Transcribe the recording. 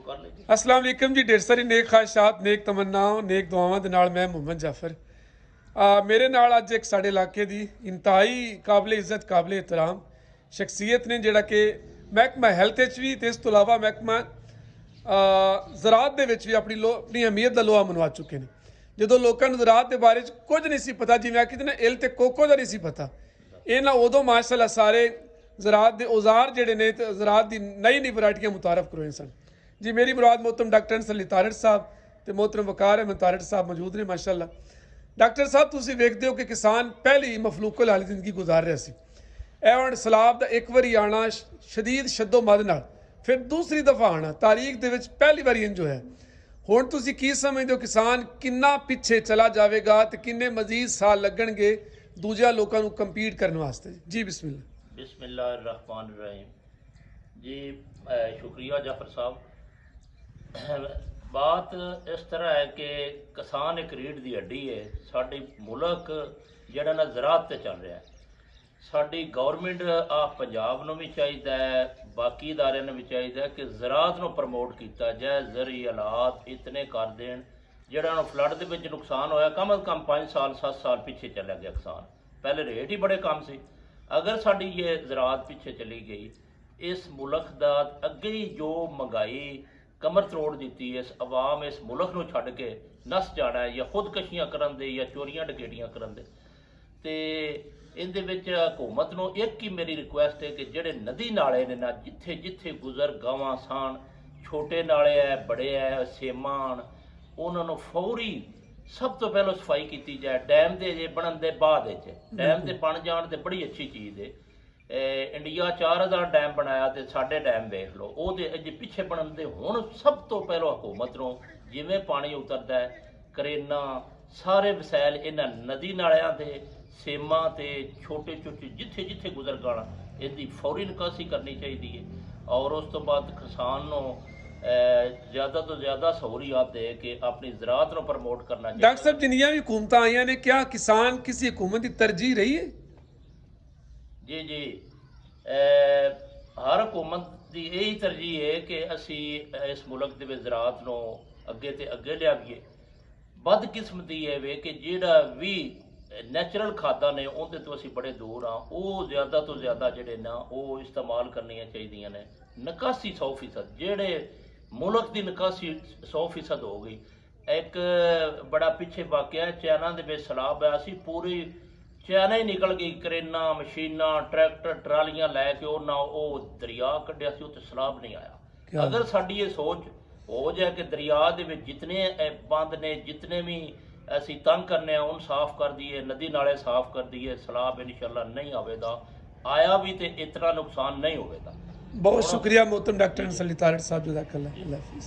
कर लीजिए। अस्सलाम वालेकुम जी। ढेर सारी नेक ख्वाहिशात, नेक तमन्नाओं, नेक दुआवां दे नाल मैं मुहम्मद जाफर मेरे नाल अज एक साडे इलाके दी इंतहाई काबिल इज्जत काबिल एहतराम शख्सियत ने जिहड़ा कि महकमा हैल्थ च भी ते इस तो इलावा महकमा ज़राअत दे विच भी अपनी अहमियत का लोहा मनवा चुके हैं। जो लोगों को ज़राअत के बारे कुछ नहीं सी पता, जिवें आखी ना इल ते कोको का नहीं सी पता, इन्हां उदों माशाअल्लाह सारे ज़राअत के औजार जिहड़े ने ते ज़राअत की नई नई वैरायटियां मुतारफ करवाए सन जी। मेरी मुराद मोहतरम डॉक्टर अनसर तारड़ साहब ते मोहतरम वकार अहमद तारड़ साहब मौजूद ने। माशाअल्लाह डॉक्टर साहब तुसीं वेखदे हो कि किसान पहली मफलूकल हाली जिंदगी गुजार रहा सी, हुण सैलाब का एक बारी आना शदीद शद्दो मद नाल फिर दूसरी दफ़ा आना तारीख दे विच पहली बारी इंज होया। हुण तुसीं की समझदे हो किसान किन्ना पिछे चला जाएगा ते किन्ने मजीद साल लगणगे दूजिया लोगों को कंपीट करने वास्ते? जी बिस्मिल्लाह। बिस्मिल्लाहिर्रहमानिर्रहीम जी। शुक्रिया जाफर साहब। बात इस तरह है कि किसान एक रीढ़ की हड्डी है। साडी मुल्क जिहड़ा ना ज़राअत ते चल रहा है। साडी गौरमेंट पंजाब नूं भी चाहिए है, बाकी इदारियां नूं भी चाहिए कि ज़राअत नूं प्रमोट किया जाए, ज़री हालात इतने कर देन जिहड़ा ना फ्लड दे विच नुकसान होया कम अज़ कम 5 साल 7 साल पीछे चला गया किसान। पहले रेट ही बड़े कम सी। अगर साडी ये ज़राअत पीछे चली गई, इस मुल्क दा अगे ही जो महंगाई कमर तरोड़ दी है, इस आवाम इस मुल्क नूं छड्ड के नस जाना है, या खुदकशियां करन दे या चोरियां डकैतियां करन दे। ते इहदे विच हुकूमत नूं एक ही मेरी रिक्वेस्ट है कि जिहड़े नदी नाले ने ना जिथे जिथे गुजर गावां सान, छोटे नाले है बड़े है सेमां उन्हां नूं फौरी सब तो पहलों सफाई की जाए। डैम दे जे बनन दे बाद डैम दे बन जाण ते बड़ी अच्छी चीज़ है। इंडिया 4000 डैम बनाया तो साढ़े डैम वेख लो वो अजे पिछे बनन दे। हुण सब तो पहलों हुकूमत नूं जिवें पानी उतरदा है करेना सारे वसैल इन्हां नदी नालियां ते सेमां ते छोटे छोटे जिथे जिथे गुजर गाना इसकी फौरी निकासी करनी चाहिए है। और उस तो बाद किसान नूं ज़्यादा तो ज़्यादा सहूलियात दे के अपनी ज़राअत नूं प्रमोट करना चाहिए। डॉक्टर साहब जिन्नियां भी हुकूमतां आईयां ने क्या किसान किसी हुकूमत की तरजीह रही है? जी जी। हर हुकूमत की यही तरजीह है कि असी इस मुल्क के ज़राअत नूं अगे ते अगे लियावीए। बदकिस्मती है वे कि जिहड़ा भी नैचुरल खादा ने उहदे तो असी बड़े दूर हाँ। वो ज़्यादा तो ज़्यादा जिहड़े ना वो इस्तेमाल करनियां चाहिए ने। निकासी 100% जिहड़े मुल्क की निकासी 100% हो गई। एक बड़ा पिछे वाकया है, चाइना दे विच सैलाब आया सी, पूरी चाइना ही निकल गई, करेना मशीनां ट्रैक्टर ट्रालियां लैके वो दरिया कढ़िया सी, उत्ते सैलाब नहीं आया। अगर साडी ये सोच हो जाए कि दरिया दे विच जितने बंद ने जितने भी असी तंग करने उन साफ कर दिए, नदी नाले साफ कर दिए, सैलाब इंशाअल्लाह नहीं आवेगा। आया भी तो इतना नुकसान नहीं होगा। बहुत शुक्रिया मोहतरम डॉक्टर अनसर तारड़ साहब, जज़ाकल्लाह। अल्लाह हाफिज़।